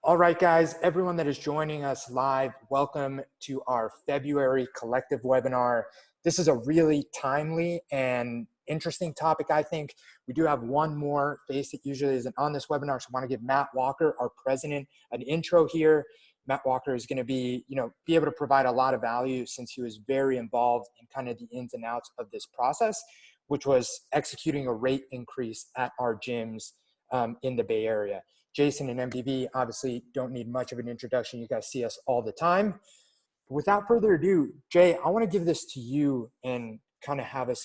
All right, guys, everyone that is joining us live, welcome to our February collective webinar. This is a really timely and interesting topic, I think. We do have one more face that usually isn't on this webinar, so I want to give Matt Walker, our president, an intro here. Matt Walker is going to be able to provide a lot of value since he was very involved in kind of the ins and outs of this process, which was executing a rate increase at our gyms in the Bay Area. Jason and MDV obviously don't need much of an introduction. You guys see us all the time. Without further ado, Jay, I want to give this to you and kind of have us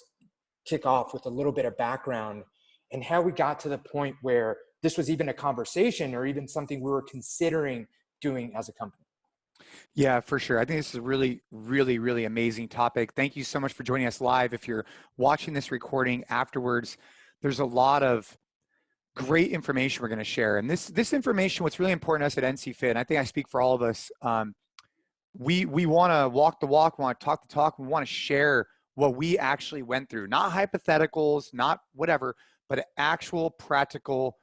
kick off with a little bit of background and how we got to the point where this was even a conversation or even something we were considering doing as a company. Yeah, for sure. I think this is a really amazing topic. Thank you so much for joining us live. If you're watching this recording afterwards, there's a lot of great information we're going to share. And this information, what's really important to us at NCFIT, and I think I speak for all of us, we want to walk the walk, we want to talk the talk, we want to share what we actually went through. Not hypotheticals, not whatever, but actual practical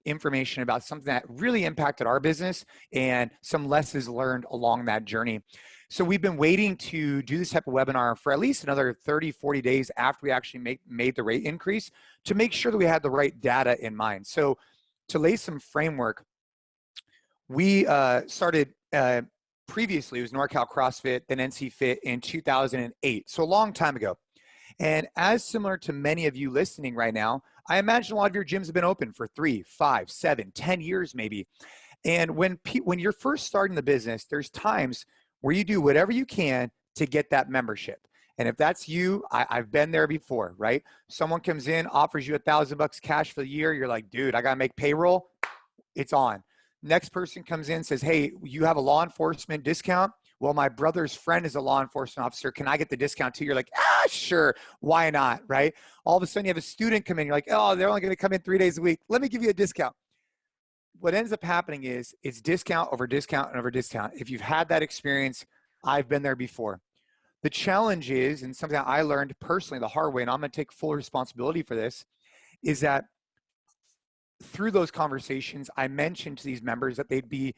information about something that really impacted our business and some lessons learned along that journey. So we've been waiting to do this type of webinar for at least another 30, 40 days after we actually made the rate increase to make sure that we had the right data in mind. So to lay some framework, we started previously, it was NorCal CrossFit, then NCFIT in 2008, so a long time ago. And as similar to many of you listening right now, I imagine a lot of your gyms have been open for 3, 5, 7, 10 years maybe. And when you're first starting the business, there's times where you do whatever you can to get that membership. And if that's you, I've been there before, right? Someone comes in, offers you $1,000 cash for the year. You're like, dude, I got to make payroll. It's on. Next person comes in, says, hey, you have a law enforcement discount. Well, my brother's friend is a law enforcement officer. Can I get the discount too? You're like, sure. Why not, right? All of a sudden you have a student come in. You're like, oh, they're only going to come in 3 days a week. Let me give you a discount. What ends up happening is it's discount over discount and over discount. If you've had that experience, I've been there before. The challenge is, and something that I learned personally the hard way, and I'm going to take full responsibility for this, is that through those conversations, I mentioned to these members that they'd be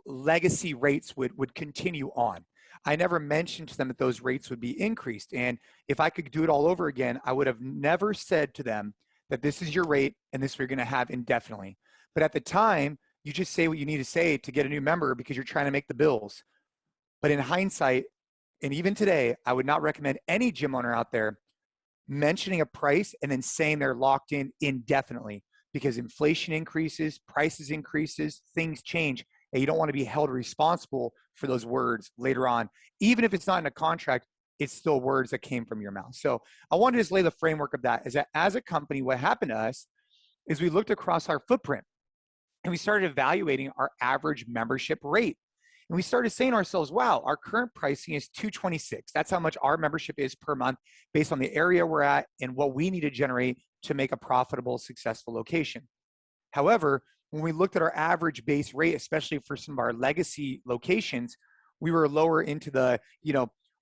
legacy rates would continue on. I never mentioned to them that those rates would be increased. And if I could do it all over again, I would have never said to them that this is your rate and this we're going to have indefinitely. But at the time, you just say what you need to say to get a new member because you're trying to make the bills. But in hindsight, and even today, I would not recommend any gym owner out there mentioning a price and then saying they're locked in indefinitely, because inflation increases, prices increases, things change, and you don't want to be held responsible for those words later on. Even if it's not in a contract, it's still words that came from your mouth. So I wanted to just lay the framework of that, is that as a company, what happened to us is we looked across our footprint and we started evaluating our average membership rate. And we started saying to ourselves, wow, our current pricing is $226. That's how much our membership is per month based on the area we're at and what we need to generate to make a profitable, successful location. However, when we looked at our average base rate, especially for some of our legacy locations, we were lower into the,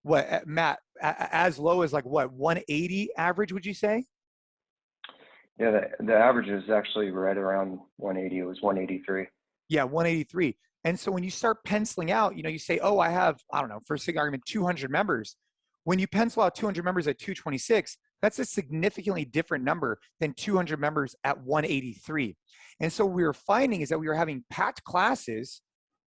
what, Matt, as low as like what, 180 average, would you say? Yeah, the average is actually right around 180. It was 183. Yeah, 183. And so when you start penciling out, you say, oh, I have, I don't know, for sake of argument, 200 members. When you pencil out 200 members at 226, that's a significantly different number than 200 members at 183. And so what we were finding is that we were having packed classes,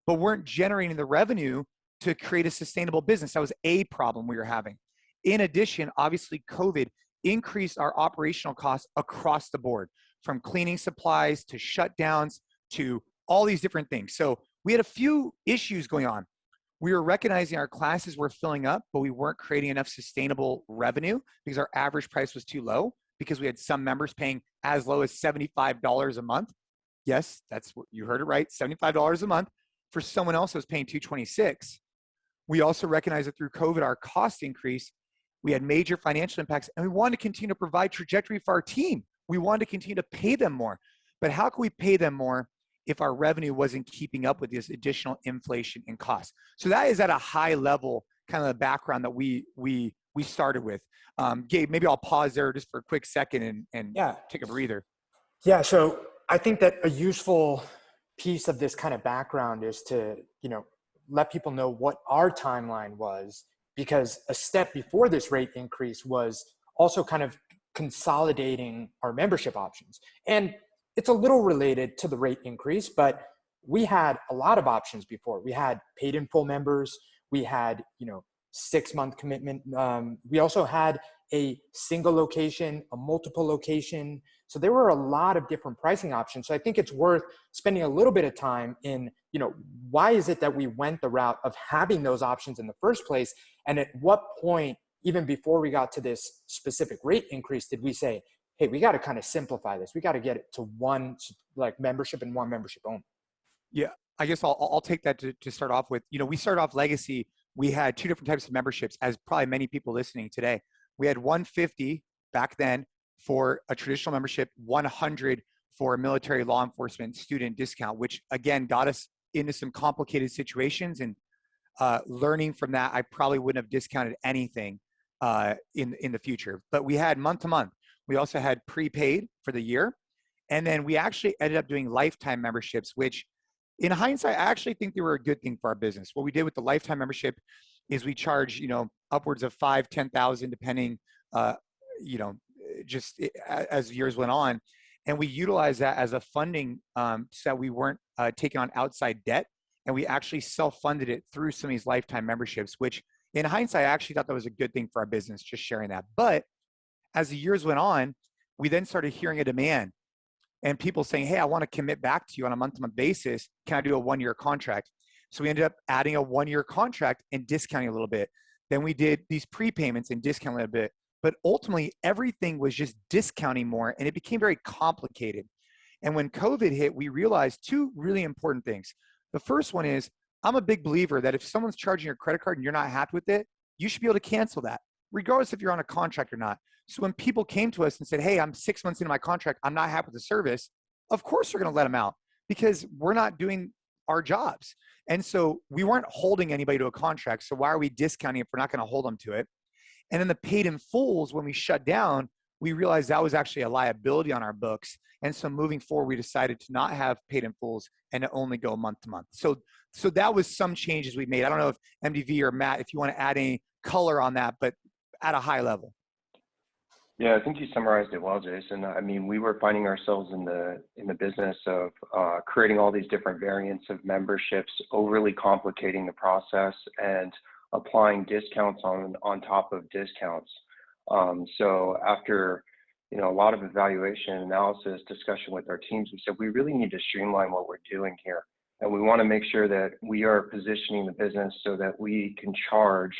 but weren't generating the revenue to create a sustainable business. That was a problem we were having. In addition, obviously, COVID increased our operational costs across the board, from cleaning supplies to shutdowns to all these different things. So we had a few issues going on. We were recognizing our classes were filling up, but we weren't creating enough sustainable revenue because our average price was too low, because we had some members paying as low as $75 a month. Yes, that's what you heard it right, $75 a month for someone else that was paying $226. We also recognized that through COVID, our cost increased. We had major financial impacts, and we wanted to continue to provide trajectory for our team. We wanted to continue to pay them more. But how can we pay them more if our revenue wasn't keeping up with this additional inflation and costs? So that is at a high level, kind of the background that we started with. Gabe, maybe I'll pause there just for a quick second and yeah, take a breather. Yeah, so I think that a useful piece of this kind of background is to, let people know what our timeline was, because a step before this rate increase was also kind of consolidating our membership options. And it's a little related to the rate increase, but we had a lot of options before. We had paid in full members. We had, 6-month commitment. We also had a single location, a multiple location. So there were a lot of different pricing options. So I think it's worth spending a little bit of time in, why is it that we went the route of having those options in the first place? And at what point, even before we got to this specific rate increase, did we say, hey, we got to kind of simplify this. We got to get it to one membership and one membership only. Yeah, I guess I'll take that to start off with. We started off Legacy. We had 2 different types of memberships, as probably many people listening today. We had 150 back then for a traditional membership, 100 for a military law enforcement student discount, which again got us into some complicated situations. And learning from that, I probably wouldn't have discounted anything in the future. But we had month to month. We also had prepaid for the year. And then we actually ended up doing lifetime memberships, which in hindsight, I actually think they were a good thing for our business. What we did with the lifetime membership is we charge, upwards of $5,000, $10,000, depending, just as years went on. And we utilized that as a funding so that we weren't taking on outside debt. And we actually self-funded it through some of these lifetime memberships, which in hindsight, I actually thought that was a good thing for our business, just sharing that. But as the years went on, we then started hearing a demand. And people saying, hey, I want to commit back to you on a month-to-month basis. Can I do a 1-year contract? So we ended up adding a 1-year contract and discounting a little bit. Then we did these prepayments and discounting a little bit. But ultimately, everything was just discounting more, and it became very complicated. And when COVID hit, we realized 2 really important things. The first one is, I'm a big believer that if someone's charging your credit card and you're not happy with it, you should be able to cancel that, regardless if you're on a contract or not. So when people came to us and said, hey, I'm 6 months into my contract, I'm not happy with the service, of course we're going to let them out, because we're not doing our jobs. And so we weren't holding anybody to a contract. So why are we discounting if we're not going to hold them to it? And then the paid in fulls, when we shut down, we realized that was actually a liability on our books. And so moving forward, we decided to not have paid in fulls and to only go month to month. So that was some changes we made. I don't know if MDV or Matt, if you want to add any color on that, but at a high level. Yeah, I think you summarized it well, Jason. I mean, we were finding ourselves in the business of creating all these different variants of memberships, overly complicating the process, and applying discounts on top of discounts. So after a lot of evaluation, analysis, discussion with our teams, we said we really need to streamline what we're doing here, and we want to make sure that we are positioning the business so that we can charge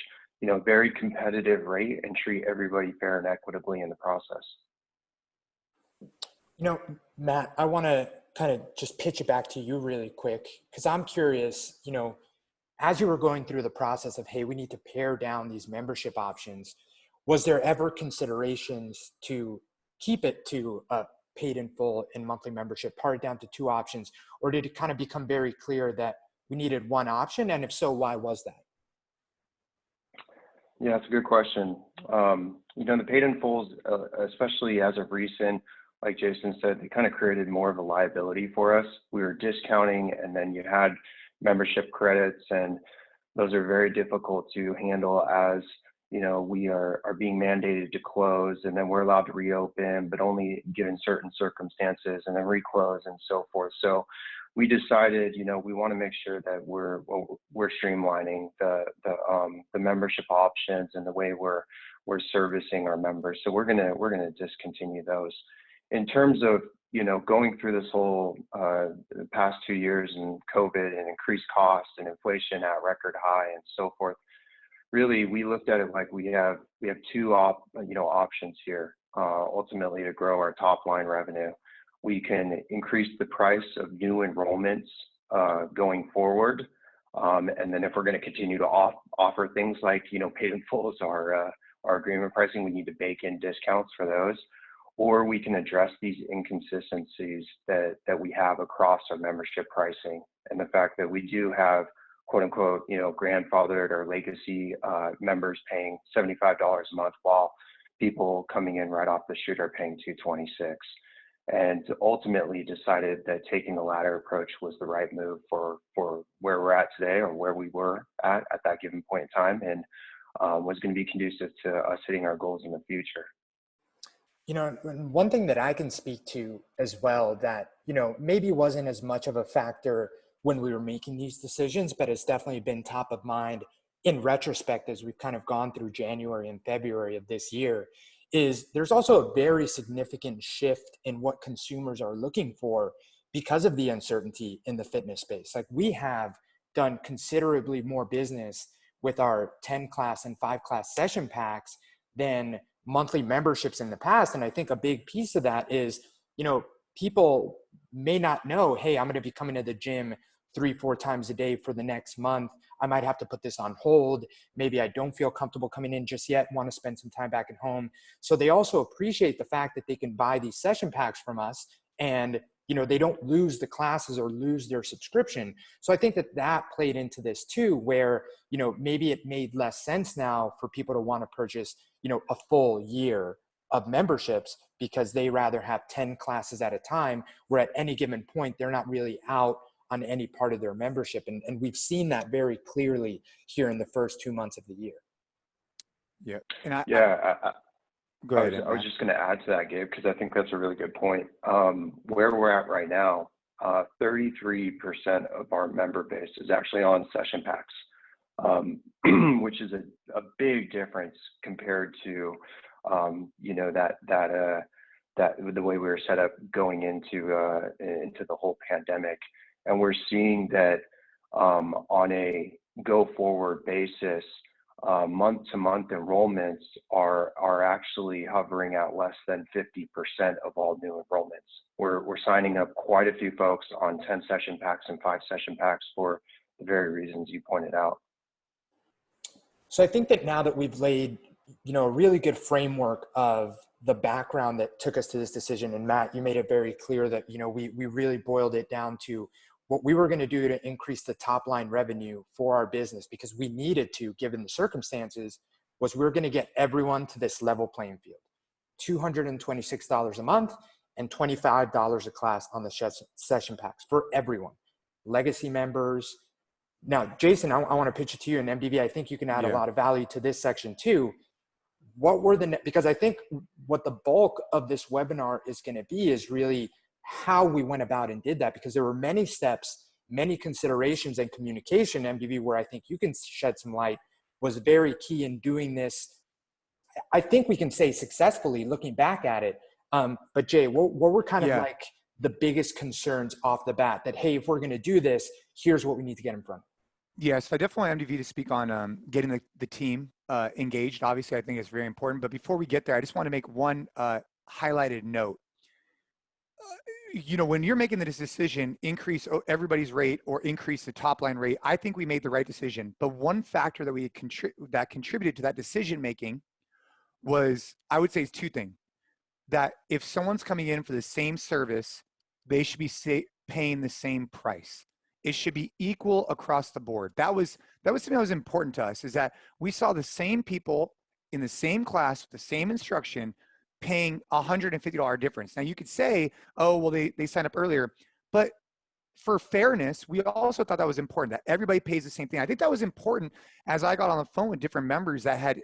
very competitive rate and treat everybody fair and equitably in the process. Matt, I want to kind of just pitch it back to you really quick, because I'm curious, as you were going through the process of, hey, we need to pare down these membership options, was there ever considerations to keep it to a paid in full and monthly membership, part it down to 2 options, or did it kind of become very clear that we needed one option? And if so, why was that? Yeah, that's a good question. The paid in fulls, especially as of recent, like Jason said, they kind of created more of a liability for us. We were discounting, and then you had membership credits, and those are very difficult to handle as, we are being mandated to close, and then we're allowed to reopen, but only given certain circumstances, and then reclose and so forth. So we decided, we want to make sure that we're streamlining the membership options and the way we're servicing our members. So we're gonna discontinue those. In terms of going through this whole the past 2 years and COVID and increased costs and inflation at record high and so forth, really we looked at it like we have 2 options here ultimately to grow our top line revenue. We can increase the price of new enrollments going forward. And then if we're going to continue to offer things like, paid in fulls, our agreement pricing, we need to bake in discounts for those. Or we can address these inconsistencies that we have across our membership pricing, and the fact that we do have, quote unquote, grandfathered or legacy members paying $75 a month, while people coming in right off the shoot are paying $226. and ultimately decided that taking the latter approach was the right move for where we're at today, or where we were at that given point in time, and was going to be conducive to us hitting our goals in the future. You know, one thing that I can speak to as well that, you know, maybe wasn't as much of a factor when we were making these decisions, but it's definitely been top of mind in retrospect as we've kind of gone through January and February of this year, is there's also a very significant shift in what consumers are looking for because of the uncertainty in the fitness space. Like, we have done considerably more business with our 10 class and 5 class session packs than monthly memberships in the past. And I think a big piece of that is, you know, people may not know, hey, I'm going to be coming to the gym 3-4 times a day for the next month. I might have to put this on hold. Maybe I don't feel comfortable coming in just yet, want to spend some time back at home. So they also appreciate the fact that they can buy these session packs from us, and, you know, they don't lose the classes or lose their subscription. So I think that that played into this too, where, you know, maybe it made less sense now for people to want to purchase, you know, a full year of memberships, because they rather have 10 classes at a time, where at any given point, they're not really out on any part of their membership. And we've seen that very clearly here in the first 2 months of the year. Yeah. And Go ahead. I was just going to add to that, Gabe, because I think that's a really good point. Where we're at right now, 33% of our member base is actually on session packs, which is a big difference compared to, you know, that the way we were set up going into the whole pandemic. And we're seeing that on a go forward basis, month to month enrollments are actually hovering at less than 50% of all new enrollments. We're signing up quite a few folks on 10 session packs and 5 session packs for the very reasons you pointed out. So I think that now that we've laid, you know, a really good framework of the background that took us to this decision, and Matt, you made it very clear that, you know, we really boiled it down to what we were going to do to increase the top line revenue for our business, because we needed to, given the circumstances, was we were going to get everyone to this level playing field. $226 a month and $25 a class on the session packs for everyone. Legacy members. Now, Jason, I want to pitch it to you, and MDV, I think you can add a lot of value to this section too. What were because I think what the bulk of this webinar is going to be is really how we went about and did that, because there were many steps, many considerations and communication, MDV, where I think you can shed some light, was very key in doing this. I think we can say successfully looking back at it. But Jay, what were kind of like the biggest concerns off the bat that, hey, if we're going to do this, here's what we need to get in front of? Yes, I definitely want MDV to speak on getting the team engaged. Obviously, I think it's very important. But before we get there, I just want to make one highlighted note. You know, when you're making this decision, increase everybody's rate or increase the top line rate, I think we made the right decision. But one factor that that contributed to that decision making was, I would say, is 2 things. That if someone's coming in for the same service, they should be paying the same price. It should be equal across the board. That was something that was important to us, is that we saw the same people in the same class with the same instruction paying $150 difference. Now you could say, oh, well, they signed up earlier, but for fairness, we also thought that was important, that everybody pays the same thing. I think that was important as I got on the phone with different members that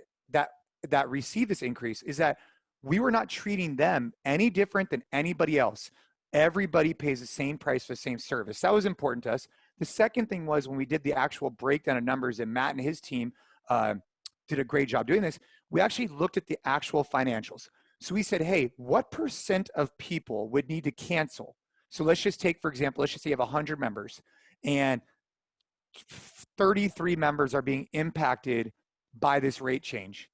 received this increase, is that we were not treating them any different than anybody else. Everybody pays the same price for the same service. That was important to us. The second thing was, when we did the actual breakdown of numbers, and Matt and his team did a great job doing this, we actually looked at the actual financials. So we said, hey, what % of people would need to cancel? So let's just take, for example, let's just say you have 100 members and 33 members are being impacted by this rate change.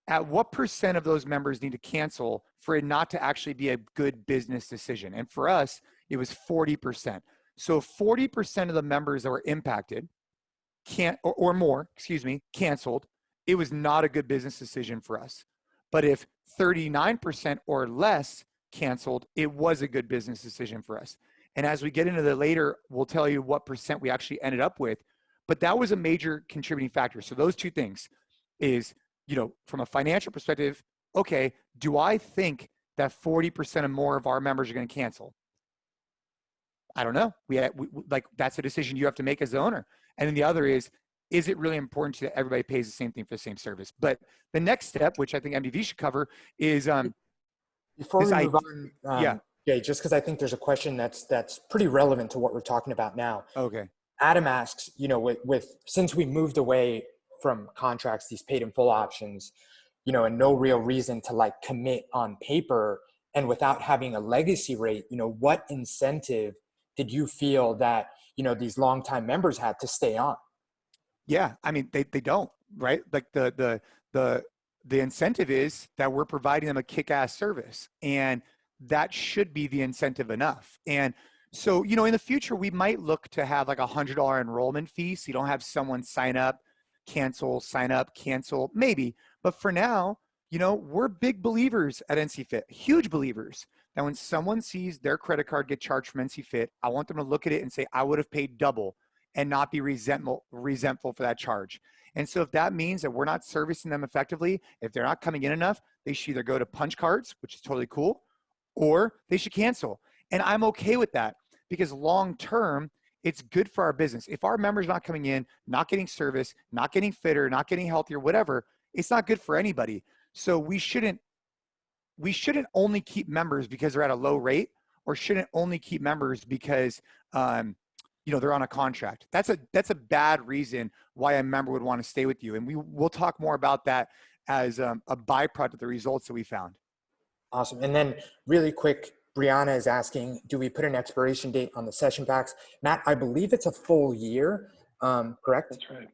At what % of those members need to cancel for it not to actually be a good business decision? And for us, it was 40%. So 40% of the members that were impacted or more, canceled, it was not a good business decision for us. But if 39% or less canceled, it was a good business decision for us. And as we get into the later, we'll tell you what % we actually ended up with. But that was a major contributing factor. So those 2 things is, you know, from a financial perspective, okay, do I think that 40% or more of our members are going to cancel? I don't know. We like, that's a decision you have to make as the owner. And then the other is it really important that everybody pays the same thing for the same service? But the next step, which I think MDV should cover, is before we move on, yeah. Jay, just because I think there's a question that's pretty relevant to what we're talking about now. Okay. Adam asks, you know, with since we moved away from contracts, these paid in full options, you know, and no real reason to like commit on paper, and without having a legacy rate, you know, what incentive did you feel that, you know, these longtime members had to stay on? Yeah, I mean, they don't, right? Like the incentive is that we're providing them a kick-ass service, and that should be the incentive enough. And so, you know, in the future, we might look to have like $100 enrollment fee, so you don't have someone sign up, cancel, sign up, cancel, maybe. But for now, you know, we're big believers at NCFIT, huge believers, that when someone sees their credit card get charged from NCFIT, I want them to look at it and say, I would have paid double, and not be resentful for that charge. And so if that means that we're not servicing them effectively, if they're not coming in enough, they should either go to punch cards, which is totally cool, or they should cancel. And I'm okay with that, because long-term, it's good for our business. If our members not coming in, not getting service, not getting fitter, not getting healthier, whatever, it's not good for anybody. So we shouldn't only keep members because they're at a low rate, or shouldn't only keep members because, you know, they're on a contract. That's a bad reason why a member would want to stay with you. And we'll talk more about that as a byproduct of the results that we found. Awesome. And then really quick, Brianna is asking, do we put an expiration date on the session packs? Matt, I believe it's a full year, correct? That's right.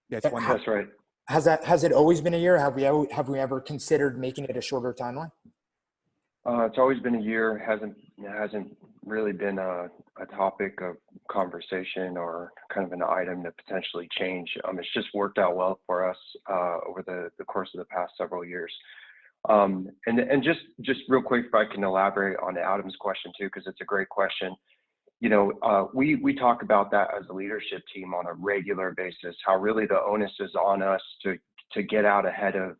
Yeah, it's 1 year. That's right. Has it always been a year? Have we ever considered making it a shorter timeline? It's always been a year. It hasn't really been a topic of conversation or kind of an item to potentially change. It's just worked out well for us over the course of the past several years. And just real quick, if I can elaborate on Adam's question too, because it's a great question. You know, we talk about that as a leadership team on a regular basis, how really the onus is on us to get out ahead of,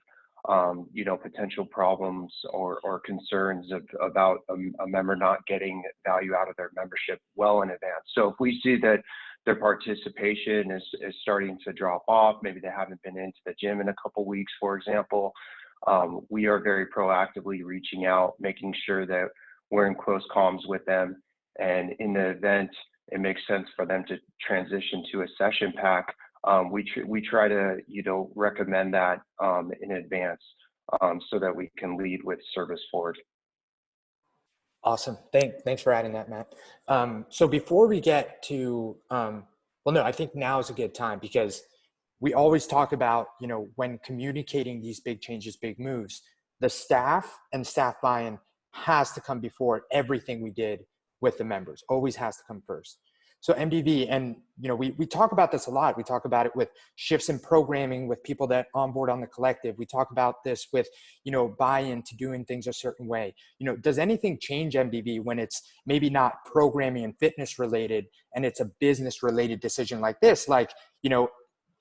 you know, potential problems or concerns about a member not getting value out of their membership well in advance. So if we see that their participation is starting to drop off, maybe they haven't been into the gym in a couple weeks, for example, we are very proactively reaching out, making sure that we're in close comms with them. And in the event it makes sense for them to transition to a session pack, we try to, you know, recommend that in advance so that we can lead with service forward. Awesome. Thanks for adding that, Matt. So before we get to, well, no, I think now is a good time, because we always talk about, you know, when communicating these big changes, big moves, the staff and staff buy-in has to come before everything we did with the members, always has to come first. So MDV, and, you know, we talk about this a lot. We talk about it with shifts in programming with people that onboard on the collective. We talk about this with, you know, buy-in to doing things a certain way. You know, does anything change MDV when it's maybe not programming and fitness related, and it's a business related decision like this, like, you know,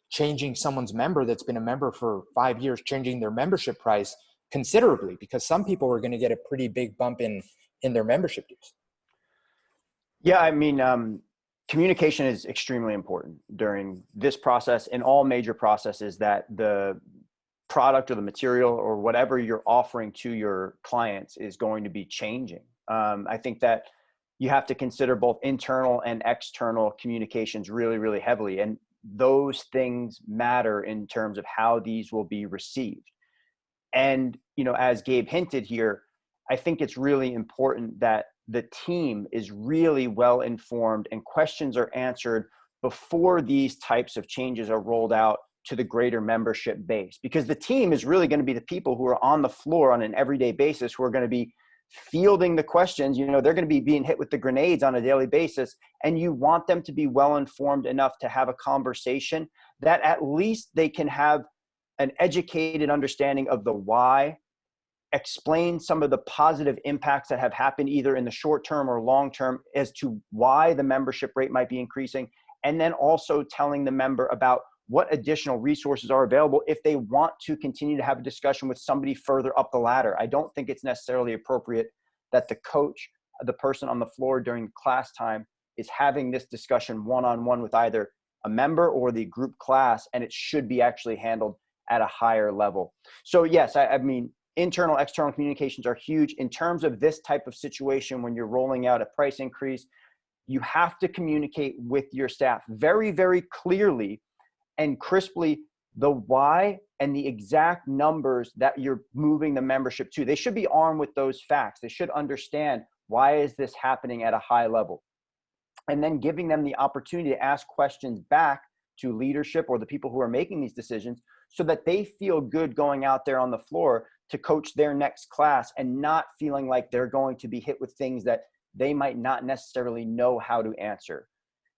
changing someone's member that's been a member for 5 years, changing their membership price considerably, because some people are going to get a pretty big bump in their membership dues? Yeah, I mean, communication is extremely important during this process and all major processes, that the product or the material or whatever you're offering to your clients is going to be changing. I think that you have to consider both internal and external communications really, really heavily. And those things matter in terms of how these will be received. And, you know, as Gabe hinted here, I think it's really important that the team is really well informed and questions are answered before these types of changes are rolled out to the greater membership base, because the team is really going to be the people who are on the floor on an everyday basis, who are going to be fielding the questions. You know, they're going to be being hit with the grenades on a daily basis, and you want them to be well informed enough to have a conversation that at least they can have an educated understanding of the why, explain some of the positive impacts that have happened either in the short term or long term as to why the membership rate might be increasing, and then also telling the member about what additional resources are available if they want to continue to have a discussion with somebody further up the ladder. I don't think it's necessarily appropriate that the coach, the person on the floor during class time, is having this discussion one-on-one with either a member or the group class, and it should be actually handled at a higher level. So yes, I mean, internal, external communications are huge. In terms of this type of situation, when you're rolling out a price increase, you have to communicate with your staff very, very clearly and crisply the why and the exact numbers that you're moving the membership to. They should be armed with those facts. They should understand, why is this happening at a high level? And then giving them the opportunity to ask questions back to leadership or the people who are making these decisions, so that they feel good going out there on the floor to coach their next class and not feeling like they're going to be hit with things that they might not necessarily know how to answer.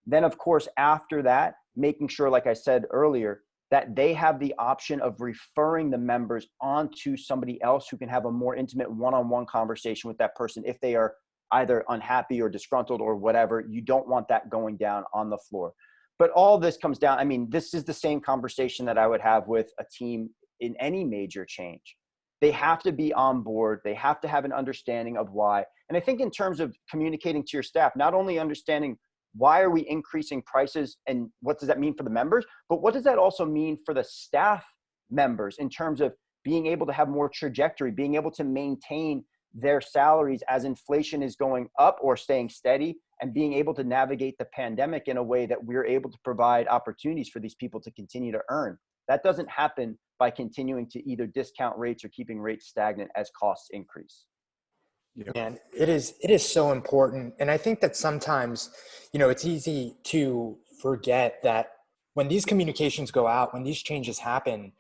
Then, of course, after that, making sure, like I said earlier, that they have the option of referring the members onto somebody else who can have a more intimate one-on-one conversation with that person if they are either unhappy or disgruntled or whatever. You don't want that going down on the floor. But all this comes down, I mean, this is the same conversation that I would have with a team in any major change. They have to be on board. They have to have an understanding of why. And I think in terms of communicating to your staff, not only understanding why are we increasing prices and what does that mean for the members, but what does that also mean for the staff members in terms of being able to have more trajectory, being able to maintain their salaries as inflation is going up or staying steady, and being able to navigate the pandemic in a way that we're able to provide opportunities for these people to continue to earn. That doesn't happen by continuing to either discount rates or keeping rates stagnant as costs increase. Yep. And it is so important. And I think that sometimes, it's easy to forget that when these communications go out, when these changes happen,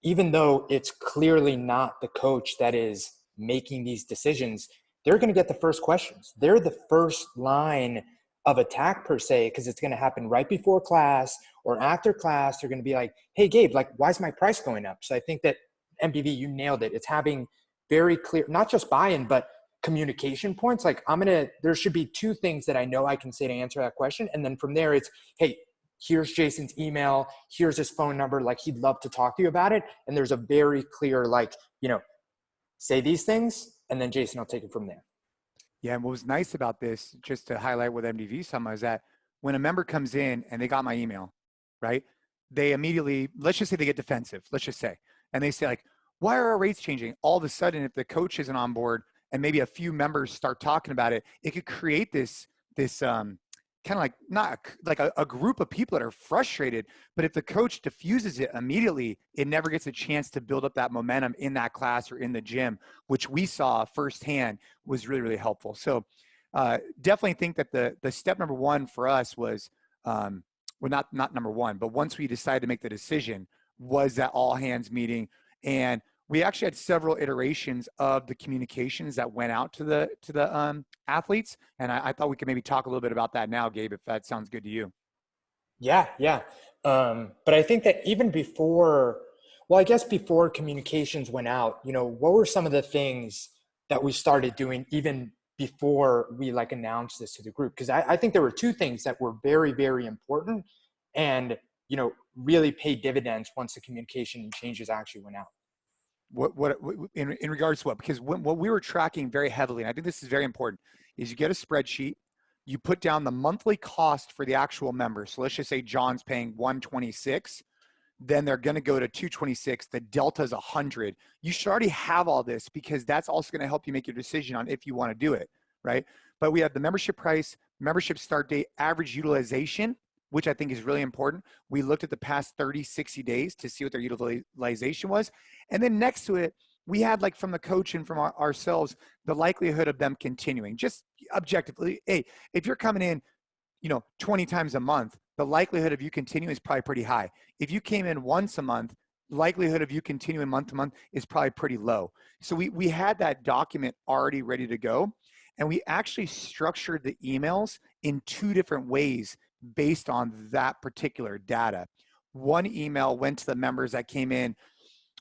even though it's clearly not the coach that is making these decisions, they're going to get the first questions. They're the first line of attack per se, because it's going to happen right before class or after class. They're going to be like, hey, Gabe, like, why is my price going up? So I think that MDV, you nailed it. It's having very clear, not just buy-in, but communication points. Like, there should be two things that I know I can say to answer that question. And then from there, it's, hey, here's Jason's email, here's his phone number. Like, he'd love to talk to you about it. And there's a very clear, like, say these things, and then Jason will take it from there. Yeah, and what was nice about this, just to highlight what MDV some, is that when a member comes in and they got my email, right, they immediately, let's just say they get defensive, let's just say, and they say like, why are our rates changing? All of a sudden, if the coach isn't on board and maybe a few members start talking about it, it could create this kind of like, not like a group of people that are frustrated, but if the coach diffuses it immediately, it never gets a chance to build up that momentum in that class or in the gym, which we saw firsthand was really, really helpful. So definitely think that the step number one for us was, well, not number one, but once we decided to make the decision, was that all hands meeting. And we actually had several iterations of the communications that went out to the athletes. And I thought we could maybe talk a little bit about that now, Gabe, if that sounds good to you. Yeah. But I think that even before communications went out, what were some of the things that we started doing even before we announced this to the group? Because I think there were two things that were very, very important and, really paid dividends once the communication changes actually went out. What in regards to what? Because what we were tracking very heavily, and I think this is very important, is you get a spreadsheet, you put down the monthly cost for the actual member. So let's just say John's paying $126, then they're going to go to $226. The delta is 100. You should already have all this, because that's also going to help you make your decision on if you want to do it, right? But we have the membership price, membership start date, average utilization, which I think is really important. We looked at the past 30, 60 days to see what their utilization was. And then next to it, we had, like, from the coach and from ourselves, the likelihood of them continuing. Just objectively, hey, if you're coming in, 20 times a month, the likelihood of you continuing is probably pretty high. If you came in once a month, likelihood of you continuing month to month is probably pretty low. So we had that document already ready to go. And we actually structured the emails in two different ways based on that particular data. One email went to the members that came in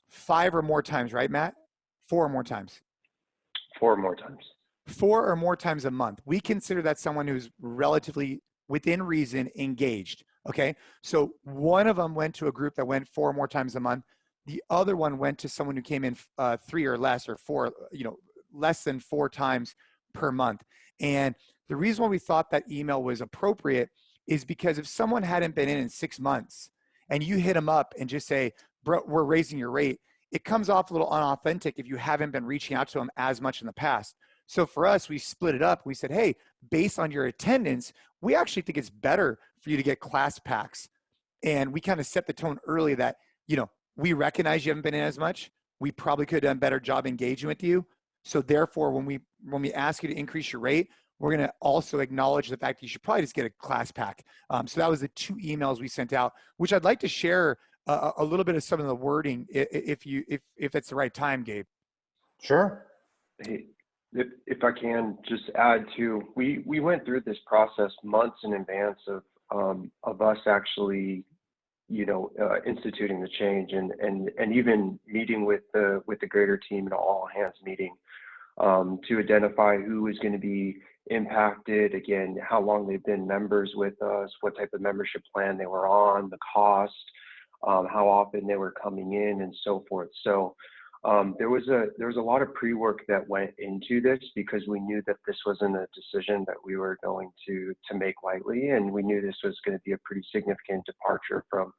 5 or more times, right, Matt? 4 or more times. 4 or more times. 4 or more times a month. We consider that someone who's relatively within reason engaged, Okay. So one of them went to a group that went 4 more times a month. The other one went to someone who came in 3 or less, or 4, less than 4 times per month. And the reason why we thought that email was appropriate is because if someone hadn't been in 6 months and you hit them up and just say, bro, we're raising your rate, it comes off a little unauthentic if you haven't been reaching out to them as much in the past. So for us, we split it up. We said, hey, based on your attendance, we actually think it's better for you to get class packs. And we kind of set the tone early that, we recognize you haven't been in as much. We probably could have done a better job engaging with you. So therefore, when we ask you to increase your rate, we're going to also acknowledge the fact that you should probably just get a class pack. So that was the 2 emails we sent out, which I'd like to share a little bit of some of the wording if it's the right time, Gabe. Sure. Hey, if I can just add to, we went through this process months in advance of us actually, instituting the change and even meeting with the greater team in an all hands meeting to identify who is going to be impacted, again, how long they've been members with us, what type of membership plan they were on, the cost, how often they were coming in, and so forth. So there was a lot of pre-work that went into this because we knew that this wasn't a decision that we were going to make lightly, and we knew this was going to be a pretty significant departure from,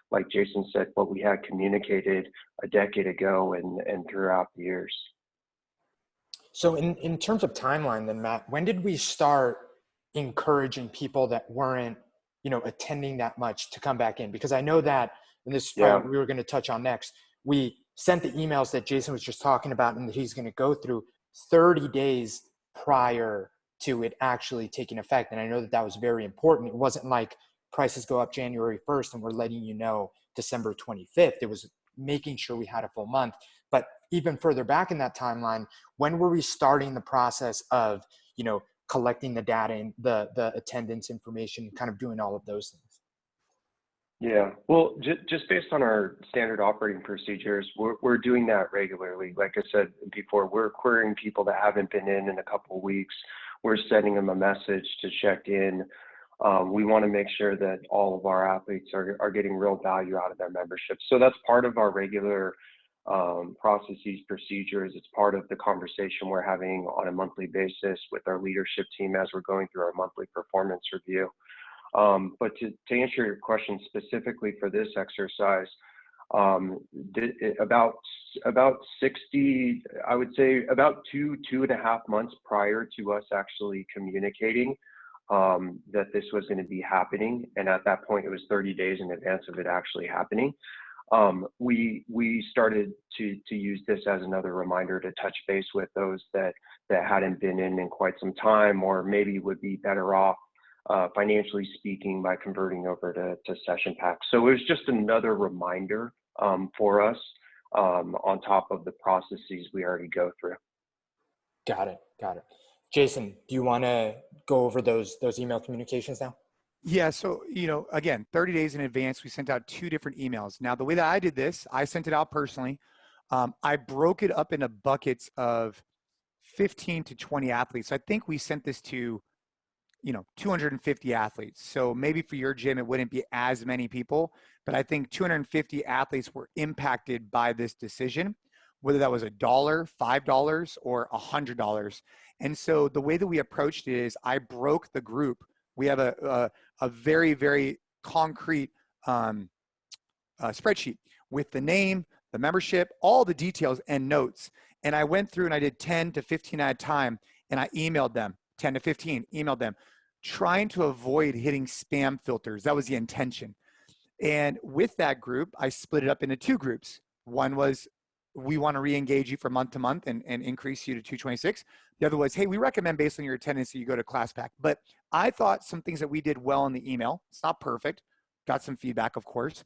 like Jason said, what we had communicated a decade ago and throughout the years. So in terms of timeline then, Matt, when did we start encouraging people that weren't, attending that much to come back in? Because I know that, and this is probably what we were going to touch on next, we sent the emails that Jason was just talking about and that he's going to go through 30 days prior to it actually taking effect. And I know that was very important. It wasn't like prices go up January 1st and we're letting you know December 25th. It was making sure we had a full month. But even further back in that timeline, when were we starting the process of, collecting the data and the attendance information, kind of doing all of those things? Yeah, well, just based on our standard operating procedures, we're doing that regularly. Like I said before, we're querying people that haven't been in a couple of weeks. We're sending them a message to check in. We want to make sure that all of our athletes are getting real value out of their membership. So that's part of our regular processes, procedures. It's part of the conversation we're having on a monthly basis with our leadership team as we're going through our monthly performance review. But to answer your question specifically for this exercise, about 60, I would say about 2.5 months prior to us actually communicating that this was going to be happening, and at that point it was 30 days in advance of it actually happening. We started to use this as another reminder to touch base with those that hadn't been in quite some time, or maybe would be better off financially speaking by converting over to session packs. So it was just another reminder for us on top of the processes we already go through. Got it. Jason, do you want to go over those email communications now? Yeah. So, again, 30 days in advance, we sent out 2 different emails. Now, the way that I did this, I sent it out personally. I broke it up into buckets of 15 to 20 athletes. So I think we sent this to, 250 athletes. So maybe for your gym, it wouldn't be as many people, but I think 250 athletes were impacted by this decision, whether that was $1, $5, or $100. And so the way that we approached it is I broke the group. We have a very, very concrete spreadsheet with the name, the membership, all the details and notes. And I went through and I did 10 to 15 at a time, and I emailed them, 10 to 15, emailed them, trying to avoid hitting spam filters. That was the intention. And with that group, I split it up into 2 groups. One was, we want to re-engage you for month to month and increase you to 226. The other was, hey, we recommend based on your attendance that you go to class pack. But I thought some things that we did well in the email, it's not perfect, got some feedback, of course,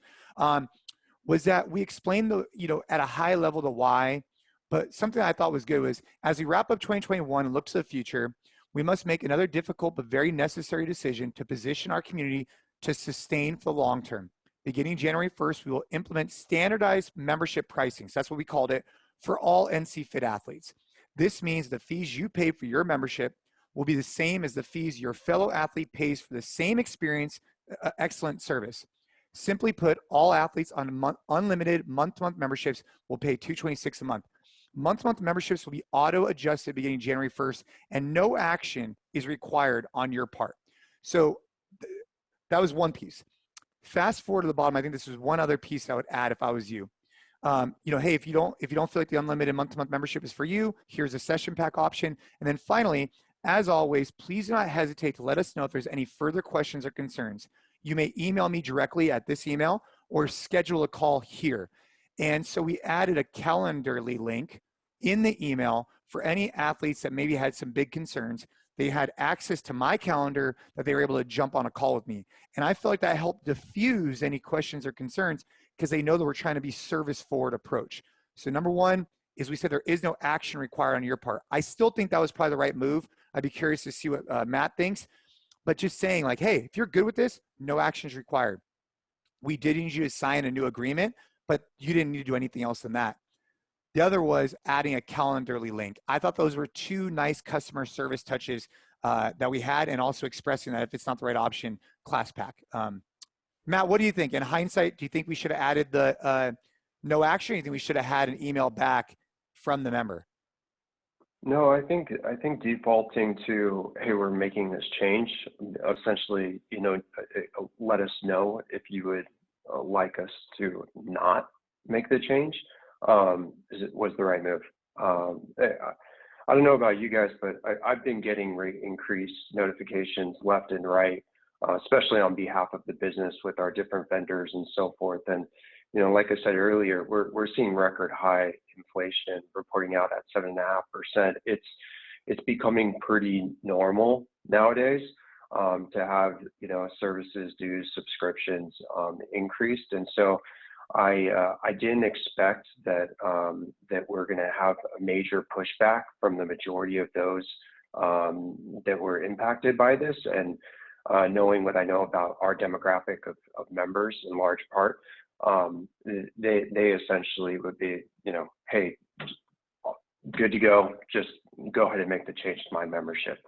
was that we explained at a high level the why. But something I thought was good was, as we wrap up 2021 and look to the future, we must make another difficult but very necessary decision to position our community to sustain for the long term. Beginning January 1st, we will implement standardized membership pricing. So that's what we called it, for all NCFIT athletes. This means the fees you pay for your membership will be the same as the fees your fellow athlete pays for the same experience excellent service. Simply put, all athletes on unlimited month-to-month memberships will pay $226 a month. Month-to-month memberships will be auto-adjusted beginning January 1st, and no action is required on your part. So that was one piece. Fast forward to the bottom. I think this is one other piece I would add if I was you. Hey, if you don't feel like the unlimited month-to-month membership is for you, here's a session pack option. And then finally, as always, please do not hesitate to let us know if there's any further questions or concerns. You may email me directly at this email or schedule a call here. And so we added a Calendly link in the email for any athletes that maybe had some big concerns. They had access to my calendar that they were able to jump on a call with me. And I feel like that helped diffuse any questions or concerns because they know that we're trying to be service forward approach. So number one is we said there is no action required on your part. I still think that was probably the right move. I'd be curious to see what Matt thinks, but just saying like, hey, if you're good with this, no action is required. We did need you to sign a new agreement, but you didn't need to do anything else than that. The other was adding a Calendly link. I thought those were two nice customer service touches that we had, and also expressing that if it's not the right option, class pack. Matt, what do you think? In hindsight, do you think we should have added the no action? Or do you think we should have had an email back from the member? No, I think defaulting to, hey, we're making this change, essentially, let us know if you would like us to not make the change, was the right move. I don't know about you guys, but I've been getting rate increase notifications left and right, especially on behalf of the business with our different vendors and so forth. And, like I said earlier, we're seeing record high inflation reporting out at 7.5%. It's becoming pretty normal nowadays to have, services, dues, subscriptions increased. And so I didn't expect that we're going to have a major pushback from the majority of those that were impacted by this. And knowing what I know about our demographic of members in large part, they essentially would be, hey, good to go. Just go ahead and make the change to my membership.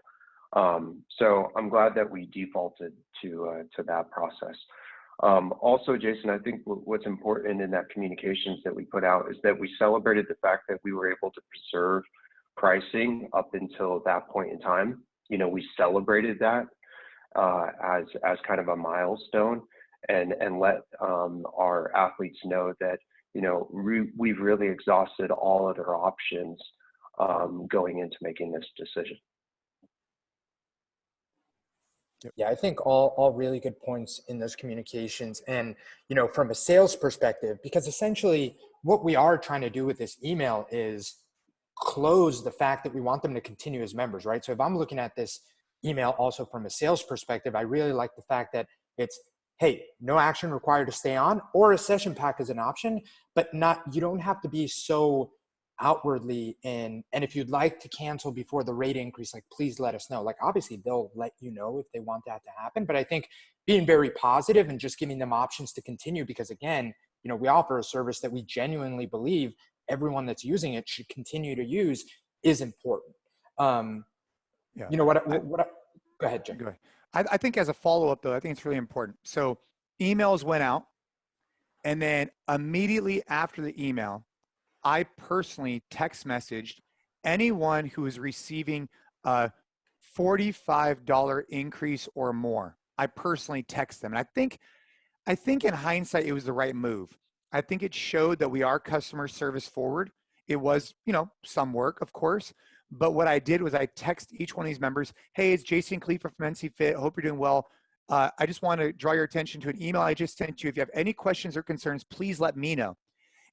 So I'm glad that we defaulted to that process. Also, Jason, I think what's important in that communications that we put out is that we celebrated the fact that we were able to preserve pricing up until that point in time. We celebrated that as kind of a milestone, and let our athletes know that we've really exhausted all other options going into making this decision. Yeah, I think all really good points in those communications. And, from a sales perspective, because essentially what we are trying to do with this email is close the fact that we want them to continue as members, right? So if I'm looking at this email also from a sales perspective, I really like the fact that it's, hey, no action required to stay on, or a session pack is an option, but you don't have to be so outwardly in. And if you'd like to cancel before the rate increase, like, please let us know. Like, obviously they'll let you know if they want that to happen, but I think being very positive and just giving them options to continue, because again, we offer a service that we genuinely believe everyone that's using it should continue to use, is important. Yeah. Go ahead, Jim. Go ahead. I think as a follow-up though, I think it's really important. So emails went out, and then immediately after the email, I personally text messaged anyone who is receiving a $45 increase or more. I personally text them. And I think in hindsight, it was the right move. I think it showed that we are customer service forward. It was, some work, of course. But what I did was I text each one of these members, hey, it's Jason Khalipa from NCFIT. I hope you're doing well. I just want to draw your attention to an email I just sent you. If you have any questions or concerns, please let me know.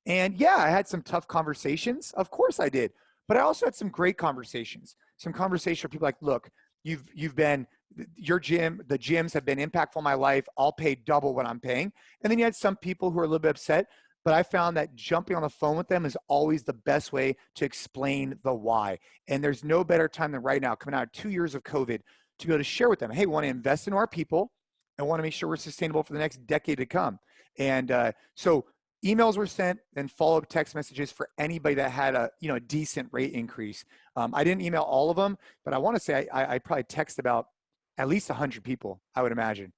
And yeah, I had some tough conversations. Of course I did. But I also had some great conversations. Some conversations where people like, look, you've been, the gyms have been impactful in my life. I'll pay double what I'm paying. And then you had some people who are a little bit upset, but I found that jumping on the phone with them is always the best way to explain the why. And there's no better time than right now, coming out of 2 years of COVID, to be able to share with them, hey, we want to invest in our people and want to make sure we're sustainable for the next decade to come. And so emails were sent, and follow-up text messages for anybody that had a decent rate increase. I didn't email all of them, but I want to say I probably text about at least 100 people, I would imagine.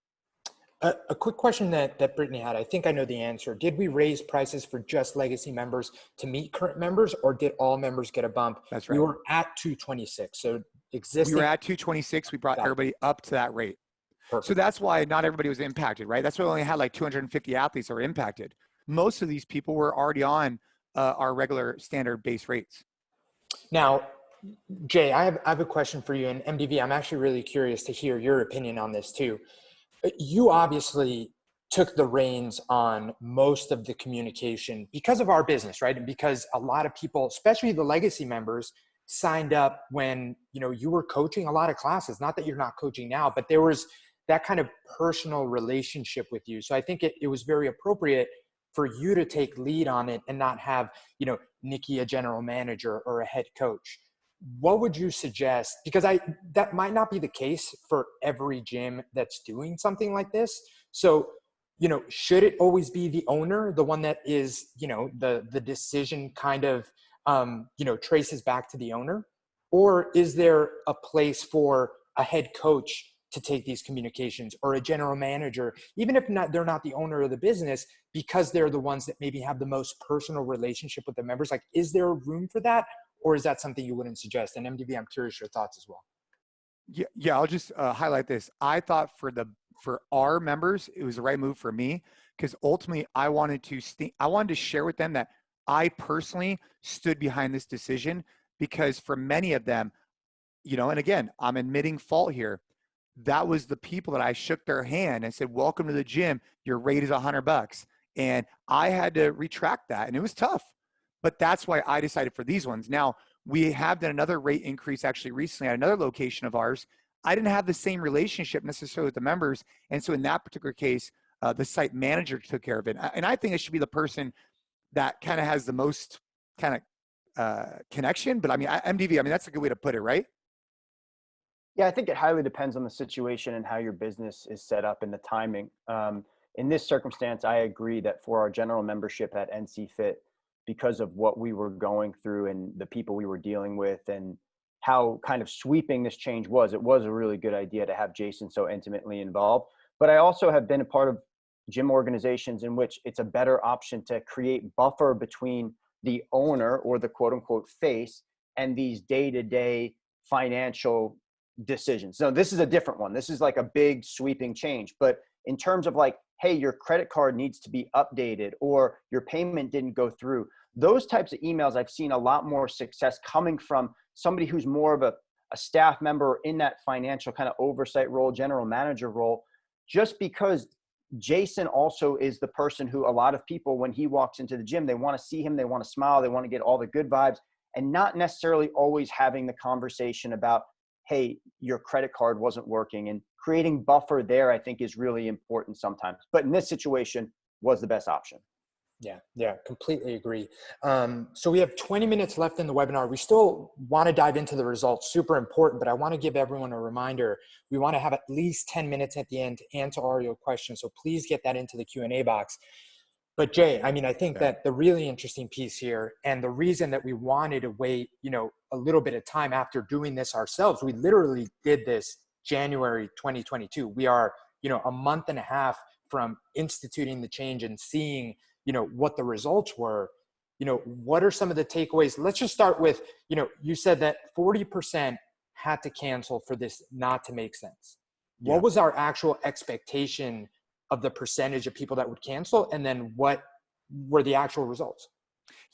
A quick question that Brittany had. I think I know the answer. Did we raise prices for just legacy members to meet current members, or did all members get a bump? That's We right. were at 226. So We were at 226. We brought everybody up to that rate. Perfect. So that's why not everybody was impacted, right? That's why we only had like 250 athletes that were impacted. Most of these people were already on our regular standard base rates. Now, Jay, I have a question for you. And MDV, I'm actually really curious to hear your opinion on this too. You obviously took the reins on most of the communication because of our business, right? And because a lot of people, especially the legacy members, signed up when, you were coaching a lot of classes. Not that you're not coaching now, but there was that kind of personal relationship with you. So I think it was very appropriate for you to take lead on it and not have, Nikki, a general manager or a head coach. What would you suggest? Because that might not be the case for every gym that's doing something like this. So, should it always be the owner, the one that is, the decision kind of, traces back to the owner? Or is there a place for a head coach to take these communications, or a general manager, even if they're not the owner of the business, because they're the ones that maybe have the most personal relationship with the members? Like, is there room for that? Or is that something you wouldn't suggest? And MDV, I'm curious your thoughts as well. Yeah, I'll just highlight this. I thought for our members, it was the right move for me, because ultimately I wanted to share with them that I personally stood behind this decision, because for many of them, and again, I'm admitting fault here, that was the people that I shook their hand and said, welcome to the gym. Your rate is $100. And I had to retract that, and it was tough. But that's why I decided for these ones. Now, we have done another rate increase actually recently at another location of ours. I didn't have the same relationship necessarily with the members. And so in that particular case, the site manager took care of it. And I think it should be the person that kind of has the most kind of connection. But I mean, MDV, that's a good way to put it, right? Yeah, I think it highly depends on the situation and how your business is set up and the timing. In this circumstance, I agree that for our general membership at NCFIT, because of what we were going through and the people we were dealing with and how kind of sweeping this change was, it was a really good idea to have Jason so intimately involved. But I also have been a part of gym organizations in which it's a better option to create buffer between the owner or the quote unquote face and these day-to-day financial decisions. So this is a different one. This is like a big sweeping change. But in terms of like, hey, your credit card needs to be updated or your payment didn't go through, those types of emails, I've seen a lot more success coming from somebody who's more of a staff member in that financial kind of oversight role, general manager role, just because Jason also is the person who a lot of people, when he walks into the gym, they want to see him, they want to smile, they want to get all the good vibes, and not necessarily always having the conversation about, hey, your credit card wasn't working. And creating buffer there, I think, is really important sometimes. But in this situation, was the best option. Yeah, completely agree. So we have 20 minutes left in the webinar. We still want to dive into the results, super important, but I want to give everyone a reminder. We want to have at least 10 minutes at the end to answer all your questions. So please get that into the Q&A box. But Jay, I think that the really interesting piece here, and the reason that we wanted to wait, a little bit of time after doing this ourselves, we literally did this January 2022. We are, a month and a half from instituting the change and seeing, what the results were. What are some of the takeaways? Let's just start with, you said that 40% had to cancel for this not to make sense. What was our actual expectation of the percentage of people that would cancel? And then what were the actual results?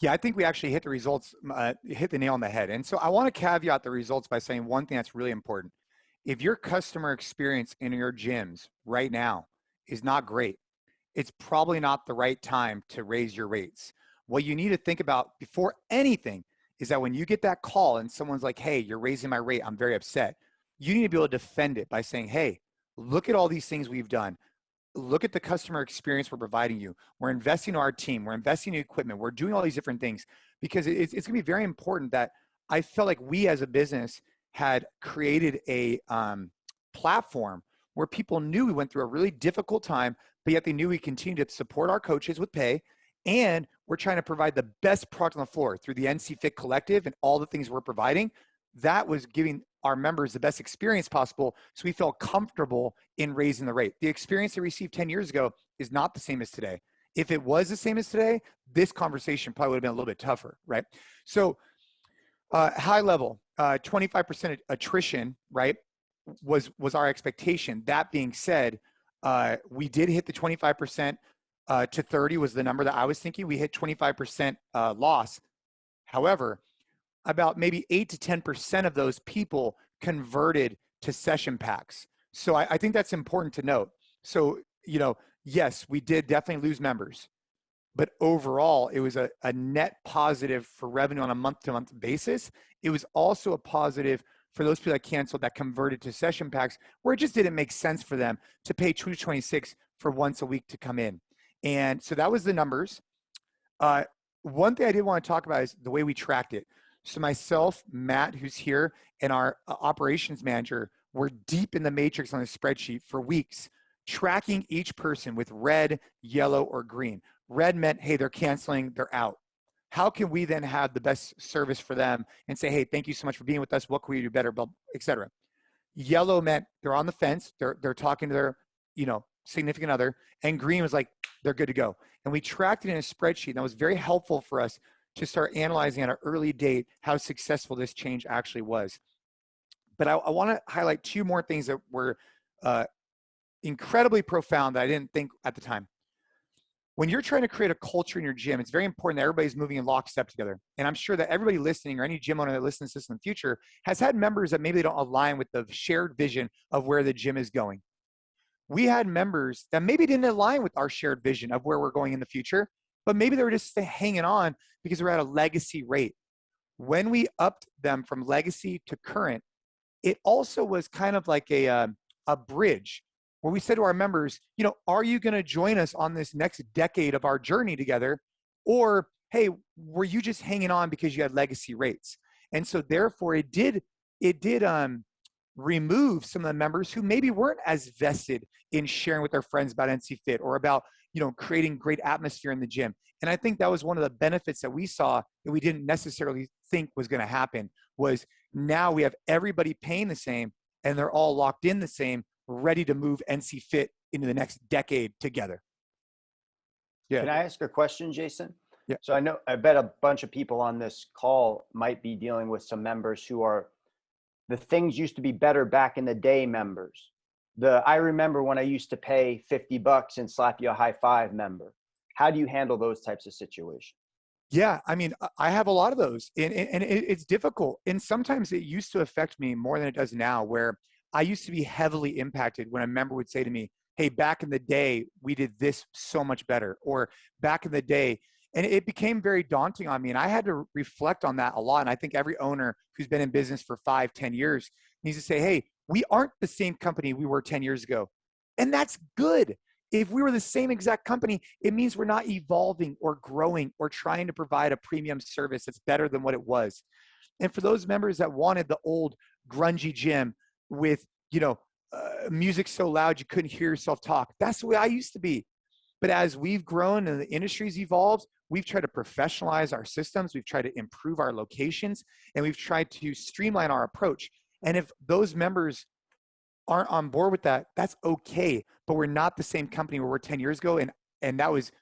Yeah, I think we actually hit the results, hit the nail on the head. And so I want to caveat the results by saying one thing that's really important. If your customer experience in your gyms right now is not great, it's probably not the right time to raise your rates. What you need to think about before anything is that when you get that call and someone's like, hey, you're raising my rate, I'm very upset, you need to be able to defend it by saying, hey, look at all these things we've done. Look at the customer experience we're providing you. We're investing in our team. We're investing in equipment. We're doing all these different things, because it's going to be very important that I felt like we as a business had created a platform where people knew we went through a really difficult time, but yet they knew we continued to support our coaches with pay, and we're trying to provide the best product on the floor through the NCFIT collective and all the things we're providing. That was giving our members the best experience possible, so we feel comfortable in raising the rate. The experience they received 10 years ago is not the same as today. If it was the same as today, this conversation probably would have been a little bit tougher, right? So high level, 25% attrition, right, was our expectation. That being said, we did hit the 25% to 30 was the number that I was thinking. We hit 25% loss. However, about maybe 8 to 10% of those people converted to session packs. So I think that's important to note. So, yes, we did definitely lose members, but overall it was a net positive for revenue on a month-to-month basis. It was also a positive for those people that canceled that converted to session packs, where it just didn't make sense for them to pay $226 for once a week to come in. And so that was the numbers. One thing I did want to talk about is the way we tracked it. So myself, Matt, who's here, and our operations manager were deep in the matrix on the spreadsheet for weeks, tracking each person with red, yellow, or green. Red meant, hey, they're canceling, they're out. How can we then have the best service for them and say, hey, thank you so much for being with us. What can we do better, et cetera. Yellow meant they're on the fence. They're talking to their, significant other. And green was like, they're good to go. And we tracked it in a spreadsheet. And that was very helpful for us to start analyzing at an early date how successful this change actually was. But I want to highlight two more things that were incredibly profound that I didn't think at the time. When you're trying to create a culture in your gym, it's very important that everybody's moving in lockstep together. And I'm sure that everybody listening, or any gym owner that listens to this in the future, has had members that maybe they don't align with the shared vision of where the gym is going. We had members that maybe didn't align with our shared vision of where we're going in the future, but maybe they were just hanging on because we're at a legacy rate. When we upped them from legacy to current, it also was kind of like a bridge, where we said to our members, are you going to join us on this next decade of our journey together? Or, hey, were you just hanging on because you had legacy rates? And so therefore it did remove some of the members who maybe weren't as vested in sharing with their friends about NCFIT or about, creating great atmosphere in the gym. And I think that was one of the benefits that we saw that we didn't necessarily think was going to happen, was now we have everybody paying the same and they're all locked in the same, ready to move NCFIT into the next decade together. Yeah. Can I ask a question, Jason? Yeah. So I bet a bunch of people on this call might be dealing with some members who are the things used to be better back in the day members. I remember when I used to pay $50 and slap you a high five member. How do you handle those types of situations? Yeah, I mean, I have a lot of those, and it's difficult. And sometimes it used to affect me more than it does now, where I used to be heavily impacted when a member would say to me, hey, back in the day, we did this so much better, or back in the day. And it became very daunting on me. And I had to reflect on that a lot. And I think every owner who's been in business for 5, 10 years needs to say, hey, we aren't the same company we were 10 years ago. And that's good. If we were the same exact company, it means we're not evolving or growing or trying to provide a premium service that's better than what it was. And for those members that wanted the old grungy gym with, music so loud you couldn't hear yourself talk, that's the way I used to be. But as we've grown and the industry's evolved, we've tried to professionalize our systems, we've tried to improve our locations, and we've tried to streamline our approach. And if those members aren't on board with that, that's okay. But we're not the same company we were 10 years ago. And that was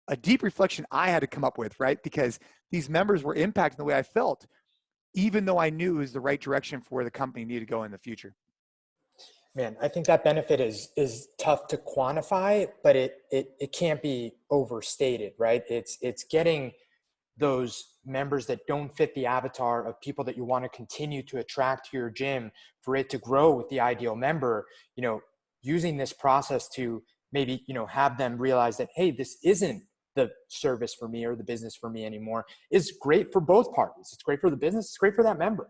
a deep reflection I had to come up with, right? Because these members were impacting the way I felt, even though I knew it was the right direction for where the company needed to go in the future. Man, I think that benefit is tough to quantify, but it can't be overstated, right? It's getting those members that don't fit the avatar of people that you want to continue to attract to your gym for it to grow with the ideal member, using this process to maybe, have them realize that, hey, this isn't the service for me or the business for me anymore, is great for both parties. It's great for the business. It's great for that member.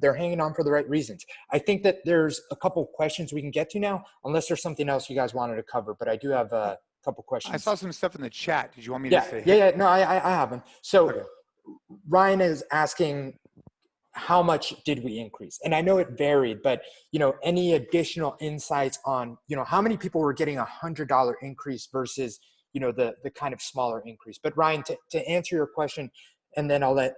They're hanging on for the right reasons. I think that there's a couple of questions we can get to now, unless there's something else you guys wanted to cover, but I do have a couple questions. I saw some stuff in the chat. Did you want me to say? Yeah. No, I haven't. So okay. Ryan is asking, how much did we increase? And I know it varied, but any additional insights on, how many people were getting $100 increase versus, the kind of smaller increase. But Ryan, to answer your question, and then I'll let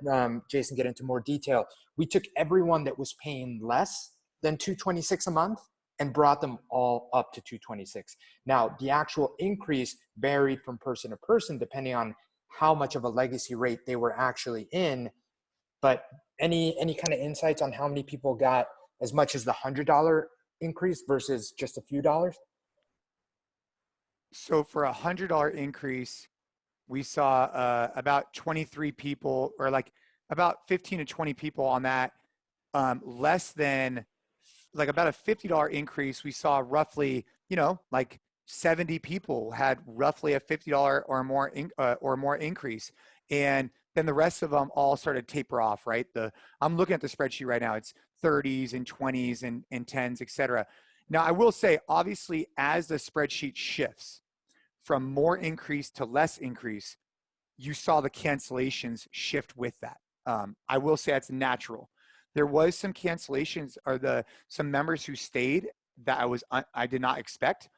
Jason get into more detail. We took everyone that was paying less than $226 a month and brought them all up to $226. Now, the actual increase varied from person to person depending on how much of a legacy rate they were actually in. But any kind of insights on how many people got as much as the $100 increase versus just a few dollars? So for a $100 increase, we saw about 23 people, or like about 15 to 20 people on that. Less than, like about a $50 increase, we saw roughly, like 70 people had roughly a $50 or more increase. And then the rest of them all started to taper off, right? I'm looking at the spreadsheet right now. It's 30s and 20s and 10s, et cetera. Now, I will say, obviously, as the spreadsheet shifts from more increase to less increase, you saw the cancellations shift with that. I will say that's natural. There was some cancellations, or some members who stayed that I did not expect.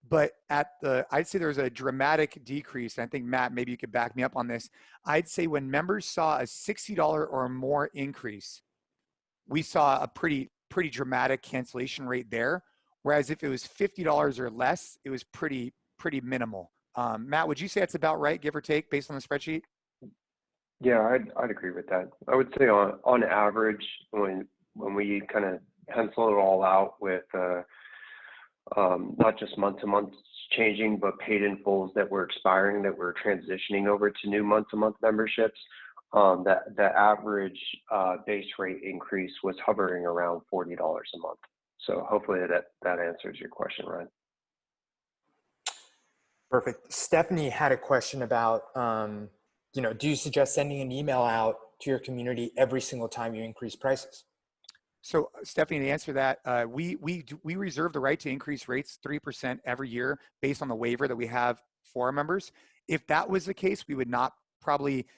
But I'd say there was a dramatic decrease. And I think, Matt, maybe you could back me up on this. I'd say when members saw a $60 or more increase, we saw a pretty dramatic cancellation rate there. Whereas if it was $50 or less, it was pretty minimal. Matt, would you say that's about right, give or take, based on the spreadsheet? Yeah, I'd agree with that. I would say on average, when we kind of pencil it all out with not just month to month changing, but paid in fulls that were expiring, that were transitioning over to new month to month memberships, that the average base rate increase was hovering around $40 a month. So hopefully that answers your question, Ryan. Perfect. Stephanie had a question about, do you suggest sending an email out to your community every single time you increase prices? So Stephanie, to answer that, we reserve the right to increase rates 3% every year based on the waiver that we have for our members. If that was the case, we would not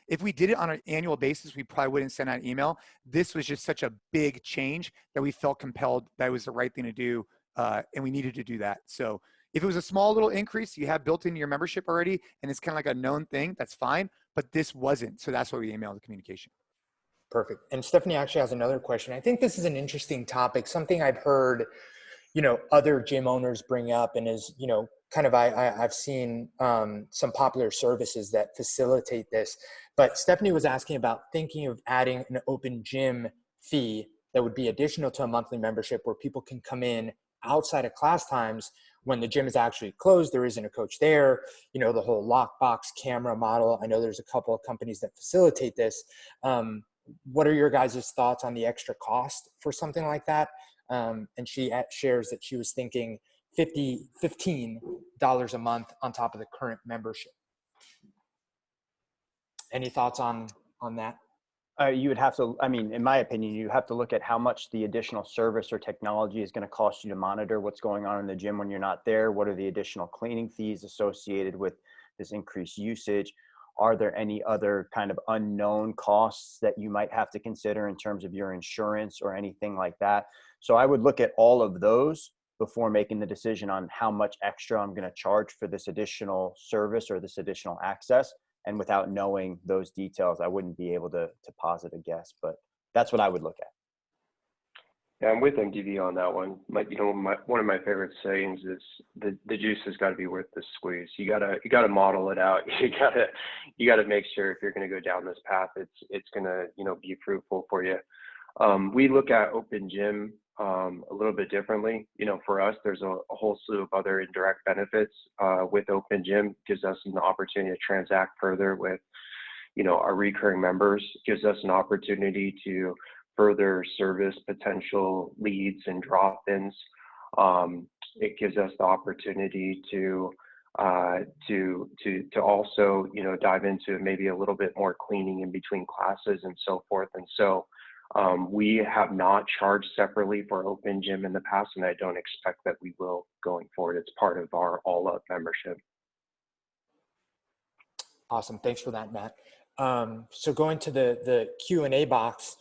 if we did it on an annual basis, we probably wouldn't send out an email. This was just such a big change that we felt compelled that it was the right thing to do, and we needed to do that. So if it was a small little increase you have built into your membership already, and it's kind of like a known thing, that's fine, but this wasn't. So that's why we emailed the communication. Perfect. And Stephanie actually has another question. I think this is an interesting topic, something I've heard, other gym owners bring up, and is, I've seen some popular services that facilitate this. But Stephanie was asking about thinking of adding an open gym fee that would be additional to a monthly membership, where people can come in outside of class times when the gym is actually closed. There isn't a coach there, the whole lockbox camera model. I know there's a couple of companies that facilitate this. What are your guys' thoughts on the extra cost for something like that? And she shares that she was thinking $15 a month on top of the current membership. Any thoughts on that? You would have to, in my opinion, you have to look at how much the additional service or technology is going to cost you to monitor what's going on in the gym when you're not there. What are the additional cleaning fees associated with this increased usage? Are there any other kind of unknown costs that you might have to consider in terms of your insurance or anything like that? So I would look at all of those before making the decision on how much extra I'm going to charge for this additional service or this additional access. And without knowing those details, I wouldn't be able to posit a guess, but that's what I would look at. Yeah, I'm with MDV on that one. One of my favorite sayings is the juice has got to be worth the squeeze. You gotta model it out. You gotta make sure if you're going to go down this path, it's going to be fruitful for you. We look at open gym a little bit differently. For us, there's a whole slew of other indirect benefits with open gym. Gives us an opportunity to transact further with our recurring members. Gives us an opportunity to further service potential leads and drop-ins. It gives us the opportunity to also dive into maybe a little bit more cleaning in between classes and so forth. And so we have not charged separately for open gym in the past, and I don't expect that we will going forward. It's part of our all-up membership. Awesome. Thanks for that, Matt. So going to the Q&A box,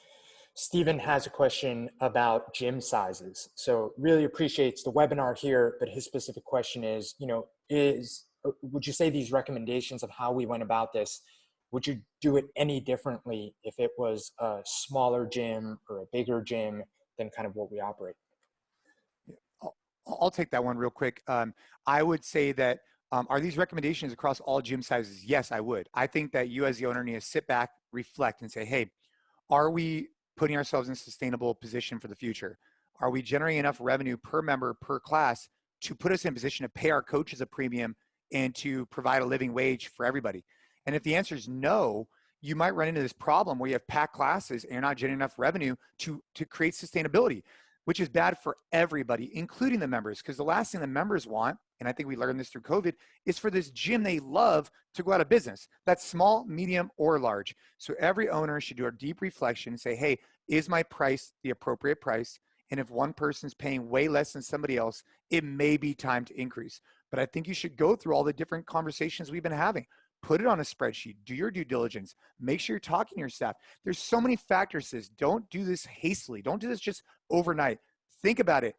Stephen has a question about gym sizes. So really appreciates the webinar here, but his specific question is, would you say these recommendations of how we went about this would you do it any differently if it was a smaller gym or a bigger gym than kind of what we operate? I'll take that one real quick. I would say that, are these recommendations across all gym sizes? Yes, I would. I think that you as the owner need to sit back, reflect, and say, hey, are we putting ourselves in a sustainable position for the future? Are we generating enough revenue per member, per class to put us in a position to pay our coaches a premium and to provide a living wage for everybody? And if the answer is no, you might run into this problem where you have packed classes and you're not generating enough revenue to create sustainability, which is bad for everybody, including the members. Because the last thing the members want, and I think we learned this through COVID, is for this gym they love to go out of business. That's small, medium, or large. So every owner should do a deep reflection and say, hey, is my price the appropriate price? And if one person's paying way less than somebody else, it may be time to increase. But I think you should go through all the different conversations we've been having. Put it on a spreadsheet, do your due diligence, make sure you're talking to your staff. There's so many factors to this. Don't do this hastily. Don't do this just overnight. Think about it.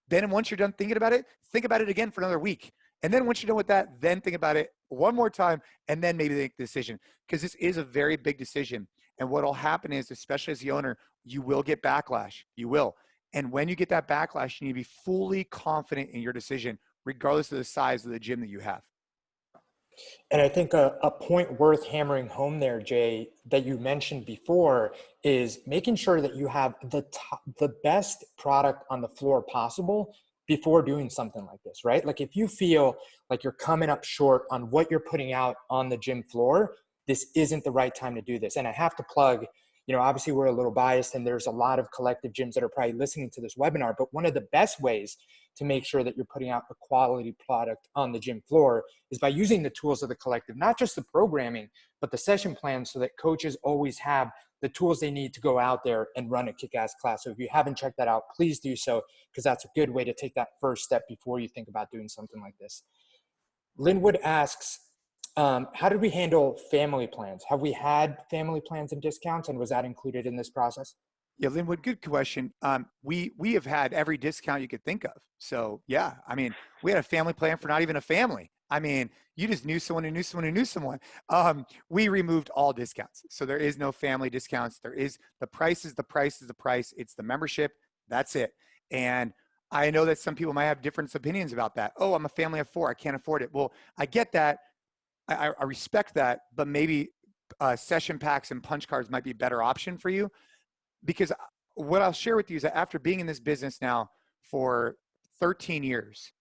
Then once you're done thinking about it, think about it again for another week. And then once you're done with that, then think about it one more time, and then maybe make the decision. Because this is a very big decision. And what will happen is, especially as the owner, you will get backlash. You will. And when you get that backlash, you need to be fully confident in your decision, regardless of the size of the gym that you have. And I think a point worth hammering home there, Jay, that you mentioned before is making sure that you have the best product on the floor possible before doing something like this, right? Like if you feel like you're coming up short on what you're putting out on the gym floor, this isn't the right time to do this. And I have to plug, obviously we're a little biased and there's a lot of collective gyms that are probably listening to this webinar, but one of the best ways to make sure that you're putting out a quality product on the gym floor is by using the tools of the collective, not just the programming, but the session plans, so that coaches always have the tools they need to go out there and run a kick-ass class. So if you haven't checked that out, please do so, because that's a good way to take that first step before you think about doing something like this. Linwood asks, how did we handle family plans? Have we had family plans and discounts, and was that included in this process? Yeah, Linwood, good question. We have had every discount you could think of. So yeah, I mean, we had a family plan for not even a family. I mean, you just knew someone who knew someone who knew someone. We removed all discounts. So there is no family discounts. There is the price is the price is the price. It's the membership. That's it. And I know that some people might have different opinions about that. Oh, I'm a family of 4. I can't afford it. Well, I get that. I respect that, but maybe session packs and punch cards might be a better option for you. Because what I'll share with you is that after being in this business now for 13 years,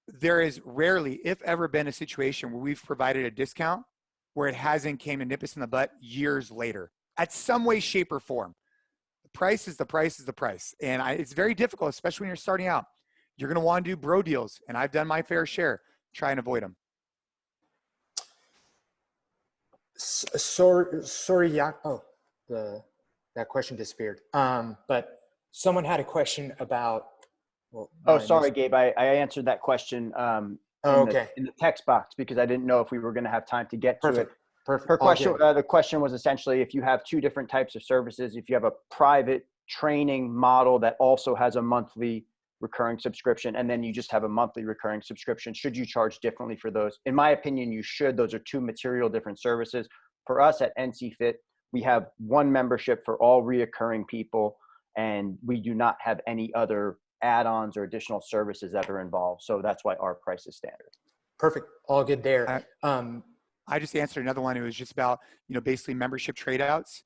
there is rarely, if ever, been a situation where we've provided a discount where it hasn't came to nip us in the butt years later, at some way, shape, or form. The price is the price is the price. And it's very difficult, especially when you're starting out. You're going to want to do bro deals, and I've done my fair share. Try and avoid them. Sorry, that question disappeared. But someone had a question about. Well, sorry, Gabe. I answered that question in the text box because I didn't know if we were going to have time to get to it. Perfect. Her question, the question was essentially if you have 2 different types of services, if you have a private training model that also has a monthly recurring subscription, and then you just have a monthly recurring subscription, should you charge differently for those? In my opinion, you should. Those are 2 material different services. For us at NCFIT, we have one membership for all reoccurring people, and we do not have any other add-ons or additional services that are involved. So that's why our price is standard. Perfect. All good there. I just answered another one. It was just about, basically membership trade outs.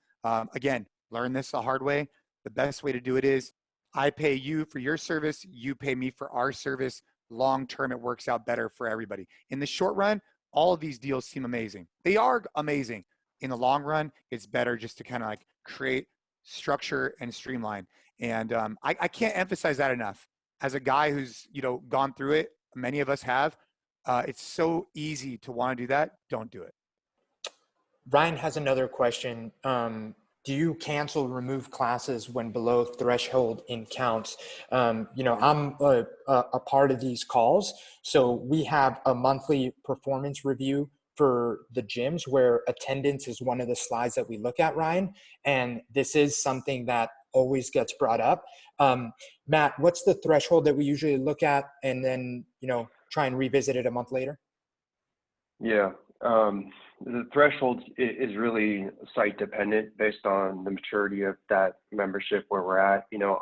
Again, learn this the hard way. The best way to do it is I pay you for your service. You pay me for our service. Long-term, it works out better for everybody. In the short run, all of these deals seem amazing. They are amazing. In the long run, it's better just to kind of like create structure and streamline. And I can't emphasize that enough. As a guy who's, gone through it, many of us have, it's so easy to want to do that. Don't do it. Ryan has another question. Do you cancel, remove classes when below threshold in counts? I'm a part of these calls. So we have a monthly performance review for the gyms where attendance is one of the slides that we look at, Ryan. And this is something that always gets brought up. Matt, what's the threshold that we usually look at and then, try and revisit it a month later? Yeah. The threshold is really site dependent based on the maturity of that membership where we're at. You know,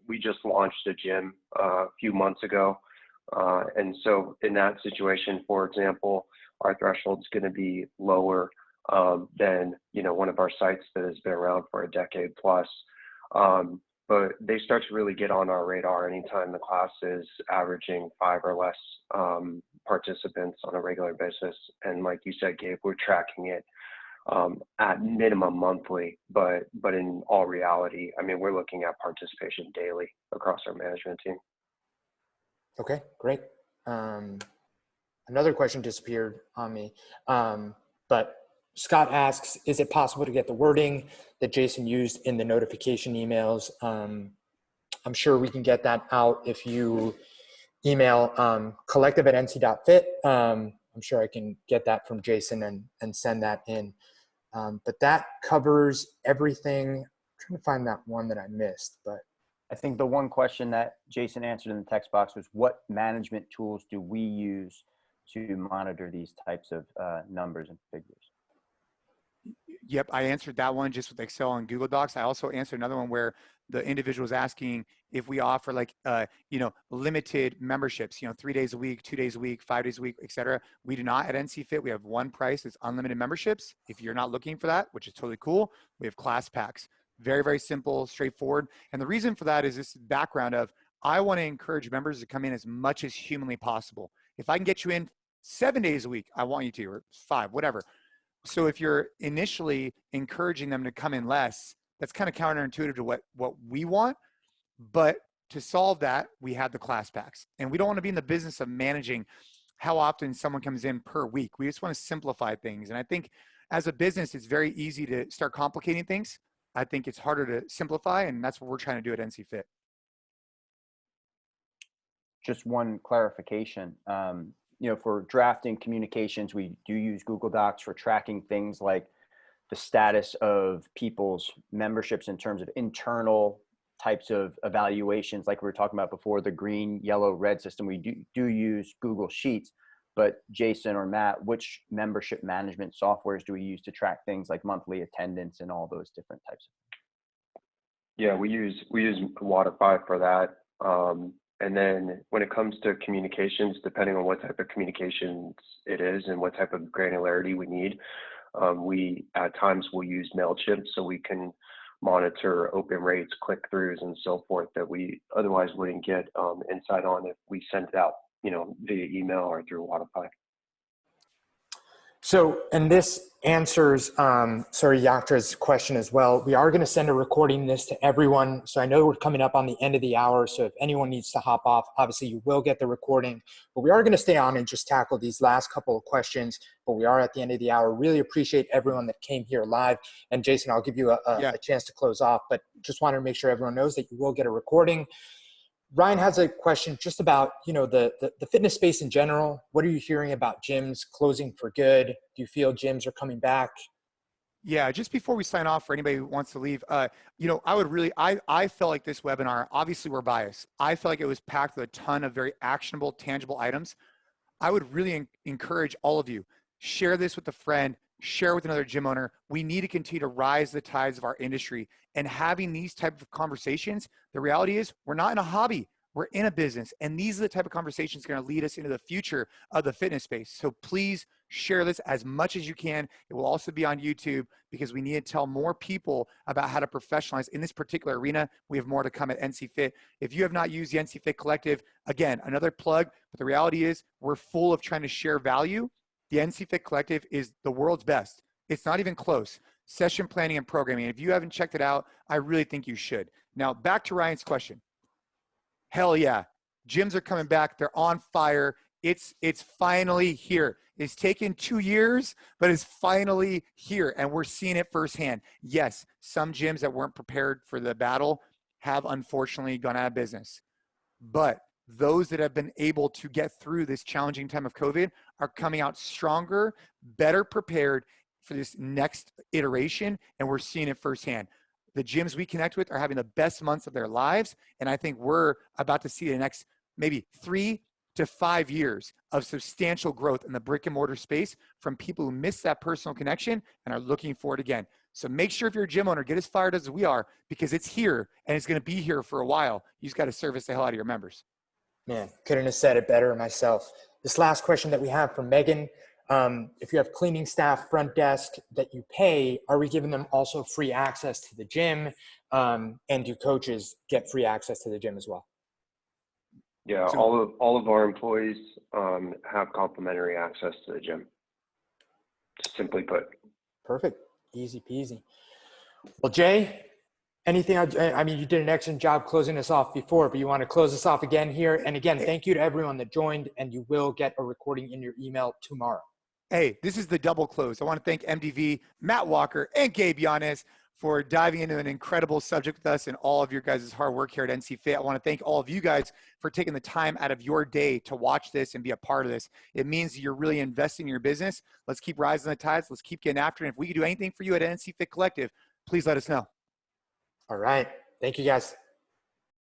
we just launched a gym a few months ago. And so in that situation, for example, our threshold is going to be lower than, you know, one of our sites that has been around for a decade plus. But they start to really get on our radar anytime the class is averaging 5 or less participants on a regular basis. And like you said, Gabe, we're tracking it at minimum monthly, but in all reality, I mean, we're looking at participation daily across our management team. Okay, great. Another question disappeared on me, but Scott asks, is it possible to get the wording that Jason used in the notification emails? I'm sure we can get that out if you email collective@nc.fit. I'm sure I can get that from Jason and send that in. But that covers everything. I'm trying to find that one that I missed, but I think the one question that Jason answered in the text box was, what management tools do we use to monitor these types of numbers and figures? Yep, I answered that one just with Excel and Google Docs. I also answered another one where the individual was asking if we offer like, you know, limited memberships, you know, 3 days a week, 2 days a week, 5 days a week, et cetera. We do not at NCFIT. We have one price. It's unlimited memberships. If you're not looking for that, which is totally cool, we have class packs. Very, very simple, straightforward. And the reason for that is this background of, I want to encourage members to come in as much as humanly possible. If I can get you in 7 days a week, I want you to, or 5, whatever. So if you're initially encouraging them to come in less, that's kind of counterintuitive to what we want. But to solve that, we have the class packs. And we don't want to be in the business of managing how often someone comes in per week. We just want to simplify things. And I think as a business, it's very easy to start complicating things. I think it's harder to simplify, and that's what we're trying to do at NCFIT. Just one clarification. You know, for drafting communications, we do use Google Docs for tracking things like the status of people's memberships in terms of internal types of evaluations, like we were talking about before, the green, yellow, red system. We do use Google Sheets, but Jason or Matt, which membership management softwares do we use to track things like monthly attendance and all those different types of things? Yeah, we use Waterfy for that. And then when it comes to communications, depending on what type of communications it is and what type of granularity we need, we at times will use MailChimp so we can monitor open rates, click-throughs, and so forth that we otherwise wouldn't get insight on if we sent it out, you know, via email or through Waterfy. So, and this answers, Yaktra's question as well. We are going to send a recording this to everyone. So I know we're coming up on the end of the hour. So if anyone needs to hop off, obviously you will get the recording, but we are going to stay on and just tackle these last couple of questions, but we are at the end of the hour. Really appreciate everyone that came here live. And Jason, I'll give you a chance to close off, but just wanted to make sure everyone knows that you will get a recording. Ryan has a question just about, you know, the fitness space in general. What are you hearing about gyms closing for good? Do you feel gyms are coming back? Yeah, just before we sign off, for anybody who wants to leave, you know, I felt like this webinar, obviously we're biased. I felt like it was packed with a ton of very actionable, tangible items. I would really encourage all of you, share this with a friend, share with another gym owner. We need to continue to rise the tides of our industry. And having these type of conversations, the reality is we're not in a hobby, we're in a business. And these are the type of conversations going to lead us into the future of the fitness space. So please share this as much as you can. It will also be on YouTube because we need to tell more people about how to professionalize in this particular arena. We have more to come at NCFIT. If you have not used the NCFIT Collective, again, another plug, but the reality is we're full of trying to share value. The NCFIT Collective is the world's best. It's not even close. Session planning and programming. If you haven't checked it out, I really think you should. Now, back to Ryan's question. Hell yeah. Gyms are coming back. They're on fire. It's finally here. It's taken 2 years, but it's finally here, and we're seeing it firsthand. Yes, some gyms that weren't prepared for the battle have unfortunately gone out of business. But those that have been able to get through this challenging time of COVID are coming out stronger, better prepared for this next iteration, and we're seeing it firsthand. The gyms we connect with are having the best months of their lives, and I think we're about to see the next maybe 3 to 5 years of substantial growth in the brick and mortar space from people who miss that personal connection and are looking for it again. So make sure if you're a gym owner, get as fired as we are, because it's here and it's going to be here for a while. You just got to service the hell out of your members. Man, couldn't have said it better myself. This last question that we have from Megan, if you have cleaning staff, front desk that you pay, are we giving them also free access to the gym? And do coaches get free access to the gym as well? Yeah, all of our employees have complimentary access to the gym. Simply put. Perfect. Easy peasy. Well, Jay, anything? I mean, you did an excellent job closing us off before, but you want to close us off again here. And again, thank you to everyone that joined, and you will get a recording in your email tomorrow. Hey, this is the double close. I want to thank MDV, Matt Walker, and Gabe Yanez for diving into an incredible subject with us and all of your guys' hard work here at NCFIT. I want to thank all of you guys for taking the time out of your day to watch this and be a part of this. It means you're really investing in your business. Let's keep rising the tides. Let's keep getting after it. And if we can do anything for you at NCFIT Collective, please let us know. All right. Thank you, guys.